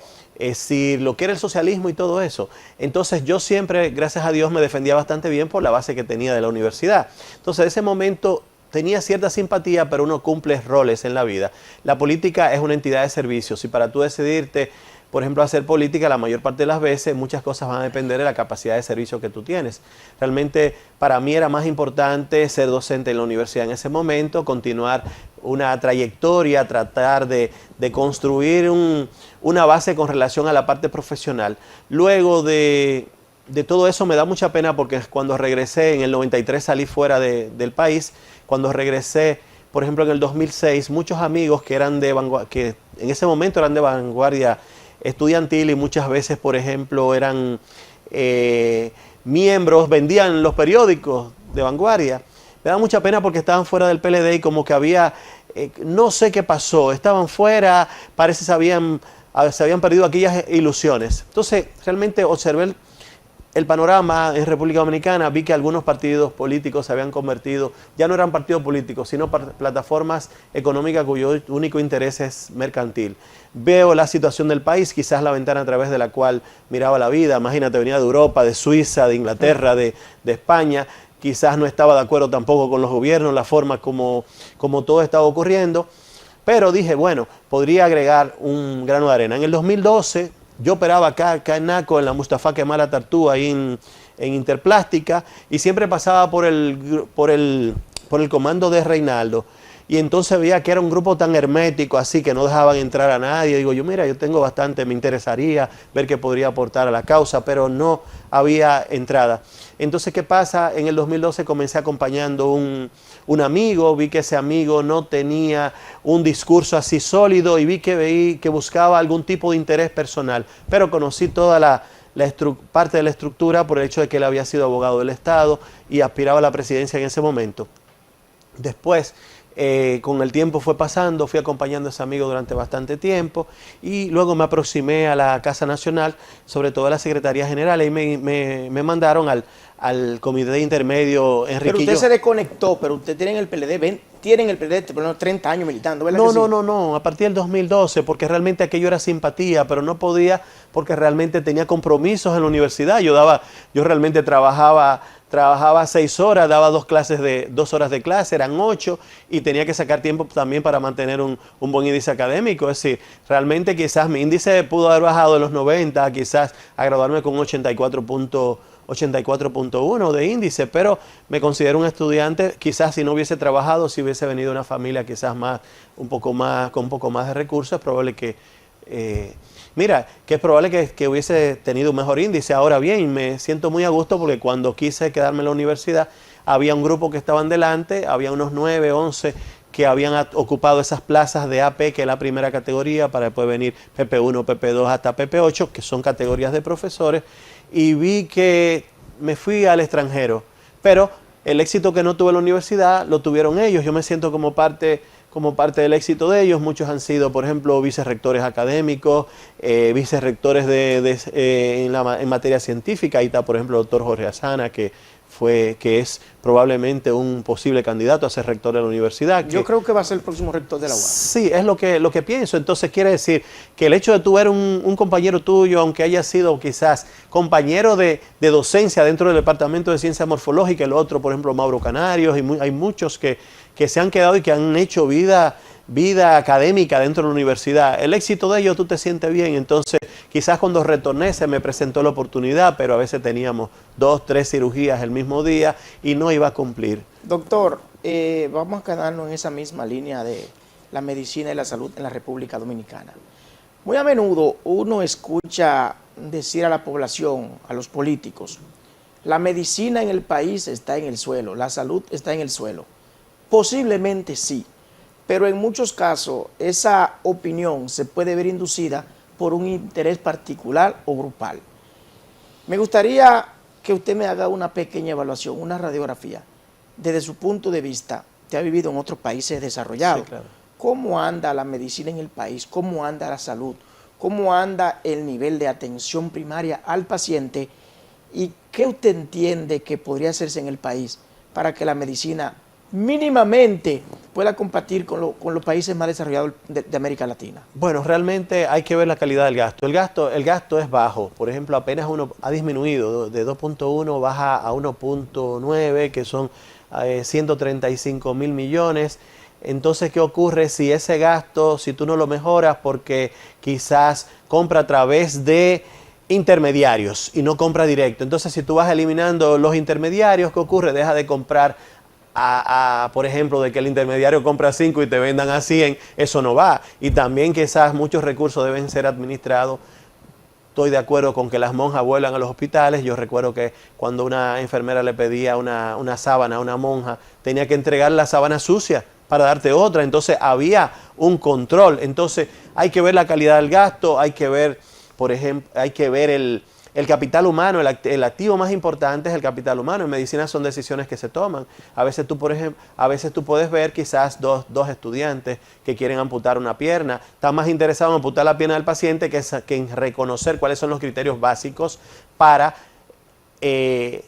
lo que era el socialismo y todo eso. Entonces yo siempre, gracias a Dios, me defendía bastante bien por la base que tenía de la universidad. Entonces en ese momento tenía cierta simpatía, pero uno cumple roles en la vida. La política es una entidad de servicios y para tú decidirte, por ejemplo, hacer política, la mayor parte de las veces muchas cosas van a depender de la capacidad de servicio que tú tienes. Realmente para mí era más importante ser docente en la universidad en ese momento, continuar una trayectoria, tratar de construir una base con relación a la parte profesional. Luego de todo eso me da mucha pena porque cuando regresé, en el 93 salí fuera del país. Cuando regresé, por ejemplo, en el 2006, muchos amigos que eran que en ese momento eran de vanguardia estudiantil y muchas veces, por ejemplo, eran miembros, vendían los periódicos de vanguardia. Me da mucha pena porque estaban fuera del PLD y como que había, no sé qué pasó, estaban fuera, parece se habían perdido aquellas ilusiones. Entonces, realmente observé el panorama en República Dominicana, vi que algunos partidos políticos se habían convertido, ya no eran partidos políticos, sino plataformas económicas cuyo único interés es mercantil. Veo la situación del país, quizás la ventana a través de la cual miraba la vida. Imagínate, venía de Europa, de Suiza, de Inglaterra, de España. Quizás no estaba de acuerdo tampoco con los gobiernos, la forma como todo estaba ocurriendo. Pero dije, bueno, podría agregar un grano de arena. En el 2012... yo operaba acá en Naco, en la Mustafa Kemal Atatürk, ahí en Interplástica, y siempre pasaba por el comando de Reinaldo. y entonces veía que era un grupo tan hermético, así que no dejaban entrar a nadie. Digo yo, mira, yo tengo bastante, me interesaría ver qué podría aportar a la causa, pero no había entrada. Entonces, ¿qué pasa? En el 2012 comencé acompañando un amigo, vi que ese amigo no tenía un discurso así sólido y vi que buscaba algún tipo de interés personal, pero conocí toda la parte de la estructura por el hecho de que él había sido abogado del Estado y aspiraba a la presidencia en ese momento. Después, con el tiempo fue pasando, fui acompañando a ese amigo durante bastante tiempo y luego me aproximé a la Casa Nacional, sobre todo a la Secretaría General, y me mandaron al Comité Intermedio Enriquillo. Pero usted se desconectó, pero usted tiene el PLD, tienen el PLD por lo menos 30 años militando, ¿verdad? No, a partir del 2012, porque realmente aquello era simpatía, pero no podía porque realmente tenía compromisos en la universidad. Yo realmente trabajaba 6 horas, daba 2 horas de clase, eran 8, y tenía que sacar tiempo también para mantener un buen índice académico. Es decir, realmente quizás mi índice pudo haber bajado de los 90, quizás a graduarme con 84.1 de índice, pero me considero un estudiante, quizás si no hubiese trabajado, si hubiese venido de una familia quizás con un poco más de recursos, es probable que... que es probable que hubiese tenido un mejor índice. Ahora bien, me siento muy a gusto porque cuando quise quedarme en la universidad, había un grupo que estaban delante, había unos 9, 11 que habían ocupado esas plazas de AP, que es la primera categoría, para después venir PP1, PP2 hasta PP8, que son categorías de profesores, y vi que me fui al extranjero. Pero el éxito que no tuve en la universidad lo tuvieron ellos. Yo me siento como parte del éxito de ellos. Muchos han sido, por ejemplo, vicerrectores académicos, vicerrectores en materia científica. Ahí está, por ejemplo, el doctor Jorge Azana, que es probablemente un posible candidato a ser rector de la universidad. Yo creo que va a ser el próximo rector de la UAS. Sí, es lo que pienso. Entonces quiere decir que el hecho de tú ver un compañero tuyo, aunque haya sido quizás compañero de docencia dentro del Departamento de Ciencia Morfológica, el otro, por ejemplo, Mauro Canarios, y hay muchos que se han quedado y que han hecho vida académica dentro de la universidad. El éxito de ellos, tú te sientes bien. Entonces, quizás cuando retorné se me presentó la oportunidad, pero a veces teníamos 2, 3 cirugías el mismo día y no iba a cumplir. Doctor, vamos a quedarnos en esa misma línea de la medicina y la salud en la República Dominicana. Muy a menudo uno escucha decir a la población, a los políticos, la medicina en el país está en el suelo, la salud está en el suelo. Posiblemente sí, pero en muchos casos esa opinión se puede ver inducida por un interés particular o grupal. Me gustaría que usted me haga una pequeña evaluación, una radiografía, desde su punto de vista. Usted ha vivido en otros países desarrollados. Sí, claro. ¿Cómo anda la medicina en el país? ¿Cómo anda la salud? ¿Cómo anda el nivel de atención primaria al paciente? ¿Y qué usted entiende que podría hacerse en el país para que la medicina mínimamente pueda competir con los países más desarrollados de América Latina? Bueno, realmente hay que ver la calidad del gasto. El gasto es bajo. Por ejemplo, apenas ha disminuido de 2.1, baja a 1.9, que son 135 mil millones. Entonces, ¿qué ocurre si ese gasto, si tú no lo mejoras porque quizás compra a través de intermediarios y no compra directo? Entonces, si tú vas eliminando los intermediarios, ¿qué ocurre? Deja de comprar por ejemplo, de que el intermediario compra 5 y te vendan a 100, eso no va. Y también quizás muchos recursos deben ser administrados. Estoy de acuerdo con que las monjas vuelan a los hospitales. Yo recuerdo que cuando una enfermera le pedía una sábana a una monja, tenía que entregar la sábana sucia para darte otra. Entonces había un control. Entonces hay que ver la calidad del gasto, hay que ver, por ejemplo, el capital humano. El activo más importante es el capital humano. En medicina son decisiones que se toman. A veces tú, por ejemplo, tú puedes ver quizás dos estudiantes que quieren amputar una pierna. Están más interesados en amputar la pierna del paciente que en reconocer cuáles son los criterios básicos para que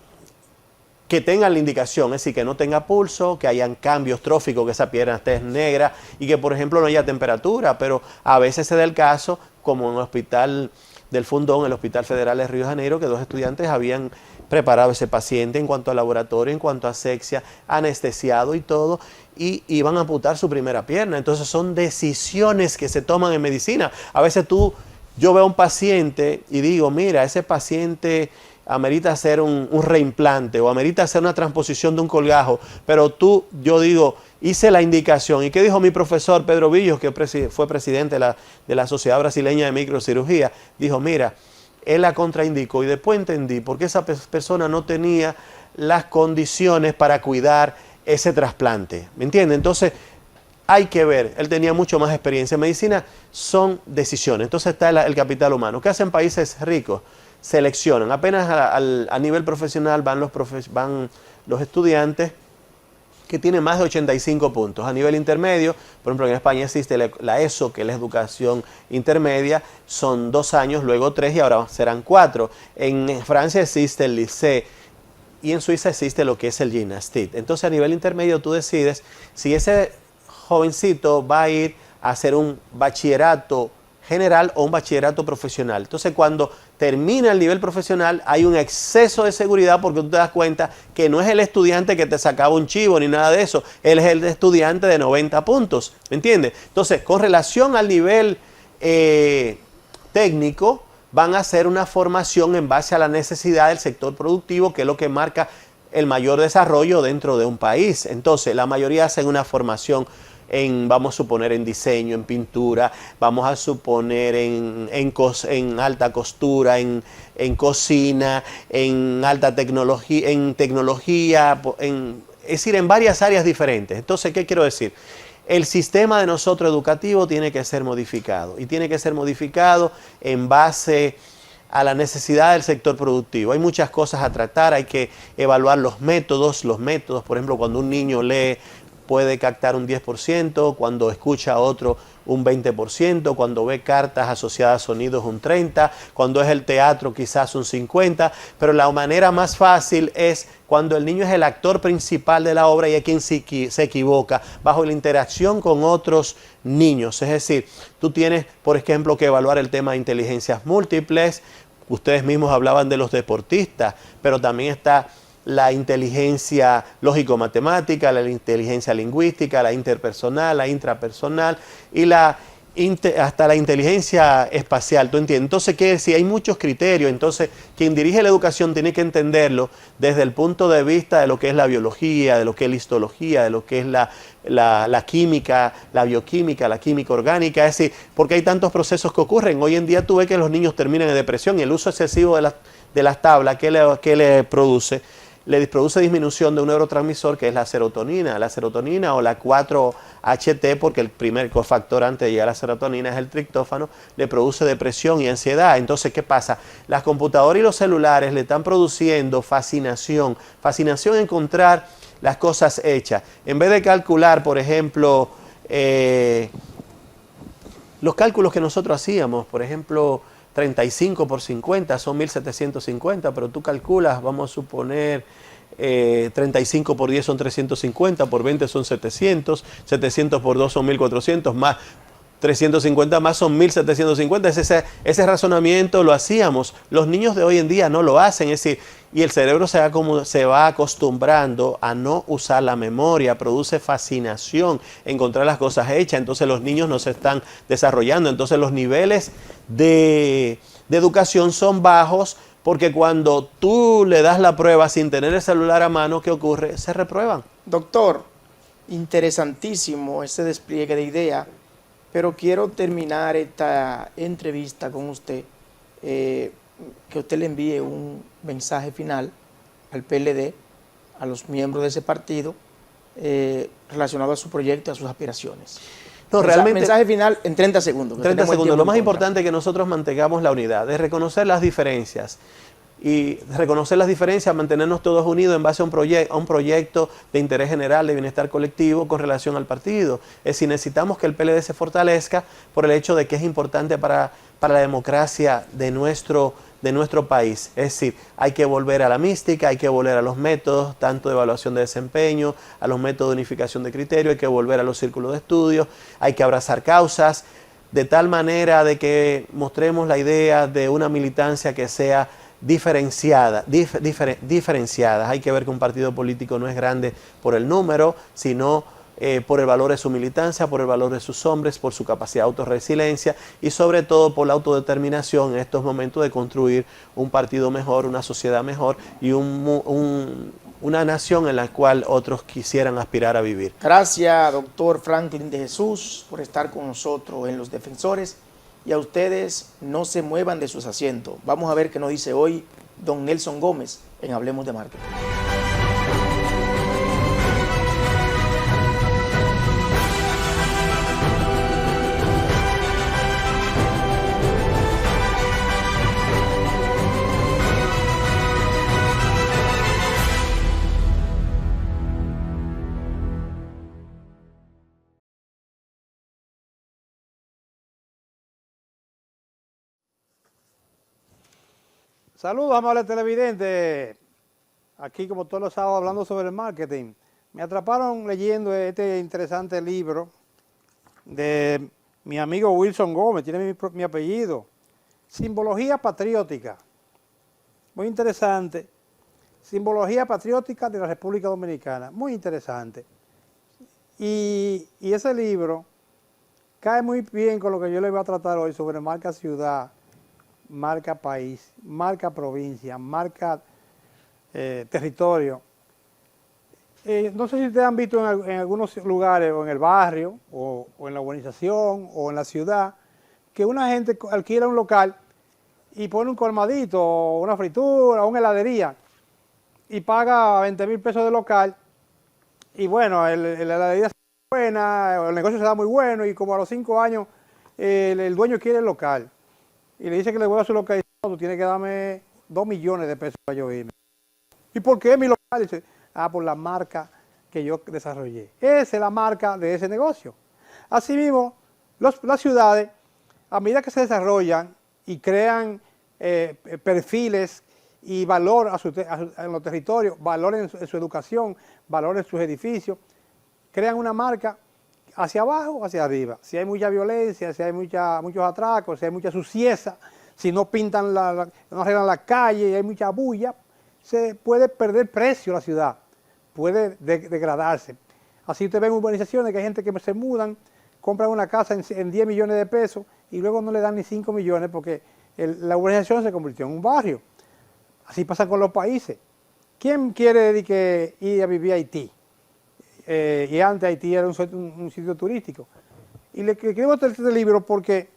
tengan la indicación, es decir, que no tenga pulso, que hayan cambios tróficos, que esa pierna esté negra y que, por ejemplo, no haya temperatura. Pero a veces se da el caso, como en el hospital del Fundón, el Hospital Federal de Río de Janeiro, que 2 estudiantes habían preparado a ese paciente en cuanto a laboratorio, en cuanto a asepsia, anestesiado y todo, y iban a amputar su primera pierna. Entonces son decisiones que se toman en medicina. A veces yo veo a un paciente y digo, mira, ese paciente amerita hacer un reimplante o amerita hacer una transposición de un colgajo, pero yo digo, hice la indicación. ¿Y qué dijo mi profesor Pedro Villos, que fue presidente de la Sociedad Brasileña de Microcirugía? Dijo, mira, él la contraindicó y después entendí por qué esa persona no tenía las condiciones para cuidar ese trasplante. ¿Me entiende? Entonces, hay que ver, él tenía mucho más experiencia. En medicina son decisiones. Entonces está el capital humano. ¿Qué hacen países ricos? Seleccionan. Apenas a nivel profesional van los estudiantes que tienen más de 85 puntos. A nivel intermedio, por ejemplo, en España existe la ESO, que es la educación intermedia, son 2 años, luego 3 y ahora serán 4. En Francia existe el lycée y en Suiza existe lo que es el gymnastique. Entonces, a nivel intermedio tú decides si ese jovencito va a ir a hacer un bachillerato general o un bachillerato profesional. Entonces, cuando termina el nivel profesional, hay un exceso de seguridad porque tú te das cuenta que no es el estudiante que te sacaba un chivo ni nada de eso, él es el estudiante de 90 puntos, ¿me entiendes? Entonces, con relación al nivel técnico, van a hacer una formación en base a la necesidad del sector productivo, que es lo que marca el mayor desarrollo dentro de un país. Entonces, la mayoría hacen una formación vamos a suponer, en diseño, en pintura, vamos a suponer en alta costura, en cocina, en alta tecnología, es decir, en varias áreas diferentes. Entonces, ¿qué quiero decir? El sistema de nosotros educativo tiene que ser modificado y tiene que ser modificado en base a la necesidad del sector productivo. Hay muchas cosas a tratar, hay que evaluar los métodos, por ejemplo, cuando un niño lee puede captar un 10%, cuando escucha a otro un 20%, cuando ve cartas asociadas a sonidos un 30%, cuando es el teatro quizás un 50%, pero la manera más fácil es cuando el niño es el actor principal de la obra y es quien se equivoca, bajo la interacción con otros niños. Es decir, tú tienes, por ejemplo, que evaluar el tema de inteligencias múltiples. Ustedes mismos hablaban de los deportistas, pero también está la inteligencia lógico-matemática, la inteligencia lingüística, la interpersonal, la intrapersonal y hasta la inteligencia espacial, ¿tú entiendes? Entonces, ¿qué decir? Hay muchos criterios. Entonces, quien dirige la educación tiene que entenderlo desde el punto de vista de lo que es la biología, de lo que es la histología, de lo que es la química, la bioquímica, la química orgánica. Es decir, porque hay tantos procesos que ocurren. Hoy en día tú ves que los niños terminan en depresión y el uso excesivo de las tablas, ¿qué le produce? Le produce disminución de un neurotransmisor que es la serotonina o la 4-HT, porque el primer cofactor antes de llegar a la serotonina es el triptófano, le produce depresión y ansiedad. Entonces, ¿qué pasa? Las computadoras y los celulares le están produciendo fascinación en encontrar las cosas hechas. En vez de calcular, por ejemplo, los cálculos que nosotros hacíamos, por ejemplo, 35 por 50 son 1750, pero tú calculas, vamos a suponer, 35 por 10 son 350, por 20 son 700, 700 por 2 son 1400, más 350 más son 1750. Ese razonamiento lo hacíamos. Los niños de hoy en día no lo hacen, es decir, y el cerebro se va acostumbrando a no usar la memoria, produce fascinación, encontrar las cosas hechas, entonces los niños no se están desarrollando, entonces los niveles de educación son bajos, porque cuando tú le das la prueba sin tener el celular a mano, ¿qué ocurre? Se reprueban. Doctor, interesantísimo ese despliegue de idea, pero quiero terminar esta entrevista con usted, que usted le envíe un mensaje final al PLD, a los miembros de ese partido, relacionado a su proyecto y a sus aspiraciones. No, realmente, mensaje final en 30 segundos. 30 segundos. Lo más importante es que nosotros mantengamos la unidad, de reconocer las diferencias. Y reconocer las diferencias, mantenernos todos unidos en base a un proyecto de interés general, de bienestar colectivo con relación al partido. Es decir, necesitamos que el PLD se fortalezca por el hecho de que es importante para la democracia de nuestro país. Es decir, hay que volver a la mística, hay que volver a los métodos, tanto de evaluación de desempeño, a los métodos de unificación de criterio, hay que volver a los círculos de estudio, hay que abrazar causas, de tal manera de que mostremos la idea de una militancia que sea diferenciadas. Hay que ver que un partido político no es grande por el número, sino por el valor de su militancia, por el valor de sus hombres, por su capacidad de autorresiliencia y sobre todo por la autodeterminación en estos momentos de construir un partido mejor, una sociedad mejor y una nación en la cual otros quisieran aspirar a vivir. Gracias, doctor Franklin de Jesús, por estar con nosotros en Los Defensores. Y a ustedes, no se muevan de sus asientos. Vamos a ver qué nos dice hoy don Nelson Gómez en Hablemos de Marketing. Saludos, amables televidentes. Aquí, como todos los sábados, hablando sobre el marketing. Me atraparon leyendo este interesante libro de mi amigo Wilson Gómez, tiene mi apellido. Simbología patriótica. Muy interesante. Simbología patriótica de la República Dominicana. Muy interesante. Y ese libro cae muy bien con lo que yo le voy a tratar hoy sobre marca ciudad, marca país, marca provincia, marca territorio. No sé si ustedes han visto en algunos lugares, o en el barrio, o en la urbanización, o en la ciudad, que una gente alquila un local y pone un colmadito, o una fritura, o una heladería, y paga 20,000 pesos de local, y bueno, la heladería es buena, el negocio se da muy bueno, y como a los 5 años el dueño quiere el local, y le dice que le voy a su local, y dice, no, tú tienes que darme 2 millones de pesos para yo irme. ¿Y por qué mi local? Y dice, por la marca que yo desarrollé. Esa es la marca de ese negocio. Asimismo, las ciudades, a medida que se desarrollan y crean perfiles y valor en los territorios, valor en su educación, valor en sus edificios, crean una marca hacia abajo o hacia arriba. Si hay mucha violencia, si hay muchos atracos, si hay mucha suciedad, si no pintan, no arreglan la calle y hay mucha bulla, se puede perder precio la ciudad, puede degradarse. Así usted ve en urbanizaciones que hay gente que se mudan, compran una casa en 10 millones de pesos y luego no le dan ni 5 millones porque la urbanización se convirtió en un barrio. Así pasa con los países. ¿Quién quiere ir a vivir a Haití? Y antes Haití era un sitio turístico. Y le escribo este libro porque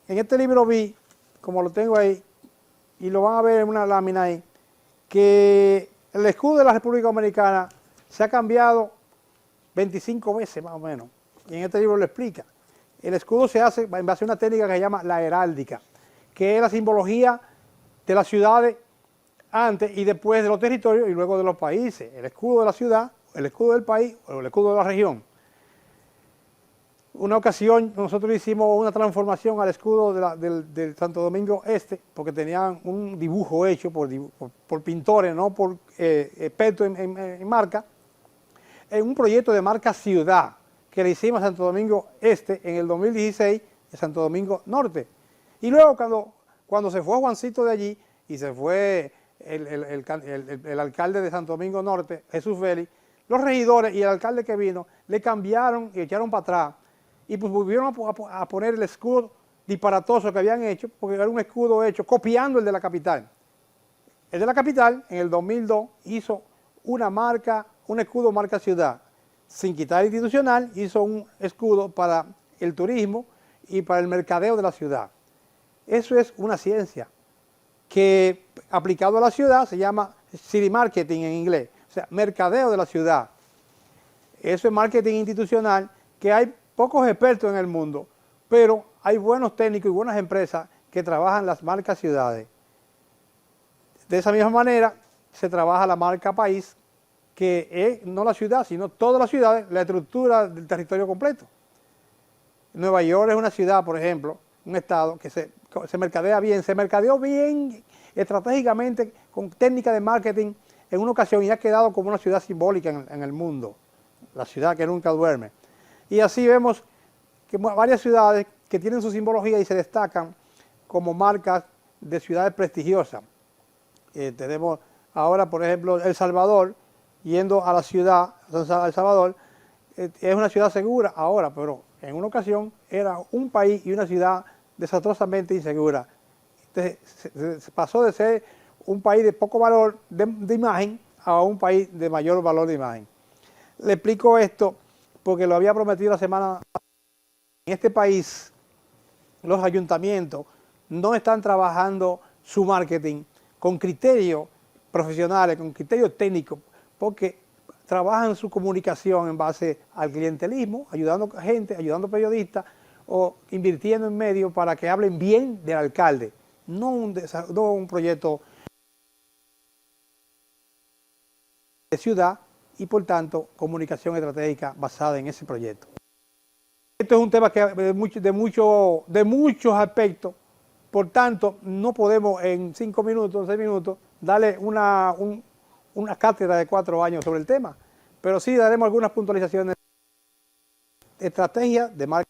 en este libro vi, como lo tengo ahí, y lo van a ver en una lámina ahí, que el escudo de la República Dominicana se ha cambiado 25 veces más o menos. Y en este libro lo explica. El escudo se hace en base a una técnica que se llama la heráldica, que es la simbología de las ciudades antes y después de los territorios y luego de los países. El escudo de la ciudad, el escudo del país o el escudo de la región. Una ocasión nosotros hicimos una transformación al escudo del Santo Domingo Este, porque tenían un dibujo hecho por pintores, no por expertos en marca, en un proyecto de marca ciudad que le hicimos a Santo Domingo Este en el 2016 y Santo Domingo Norte. Y luego cuando se fue Juancito de allí y se fue el alcalde de Santo Domingo Norte, Jesús Félix, los regidores y el alcalde que vino le cambiaron y echaron para atrás y pues volvieron a poner el escudo disparatoso que habían hecho, porque era un escudo hecho copiando el de la capital. El de la capital, en el 2002, hizo un escudo marca ciudad. Sin quitar institucional, hizo un escudo para el turismo y para el mercadeo de la ciudad. Eso es una ciencia que, aplicado a la ciudad, se llama city marketing en inglés, o sea, mercadeo de la ciudad. Eso es marketing institucional, que hay pocos expertos en el mundo, pero hay buenos técnicos y buenas empresas que trabajan las marcas ciudades. De esa misma manera se trabaja la marca país, que es no la ciudad, sino todas las ciudades, la estructura del territorio completo. Nueva York es una ciudad, por ejemplo, un estado que se mercadea bien, se mercadeó bien estratégicamente con técnica de marketing en una ocasión y ha quedado como una ciudad simbólica en el mundo, la ciudad que nunca duerme. Y así vemos que varias ciudades que tienen su simbología y se destacan como marcas de ciudades prestigiosas. Tenemos ahora, por ejemplo, El Salvador, yendo a la ciudad, El Salvador, es una ciudad segura ahora, pero en una ocasión era un país y una ciudad desastrosamente insegura. Entonces, se pasó de ser un país de poco valor de imagen a un país de mayor valor de imagen. Le explico esto porque lo había prometido la semana pasada. En este país, los ayuntamientos no están trabajando su marketing con criterios profesionales, con criterios técnicos, porque trabajan su comunicación en base al clientelismo, ayudando a gente, ayudando a periodistas o invirtiendo en medios para que hablen bien del alcalde, no un proyecto de ciudad y por tanto comunicación estratégica basada en ese proyecto. Esto es un tema que de muchos aspectos, por tanto no podemos en 5 minutos, 6 minutos darle una cátedra de 4 años sobre el tema, pero sí daremos algunas puntualizaciones. Estrategia de marketing.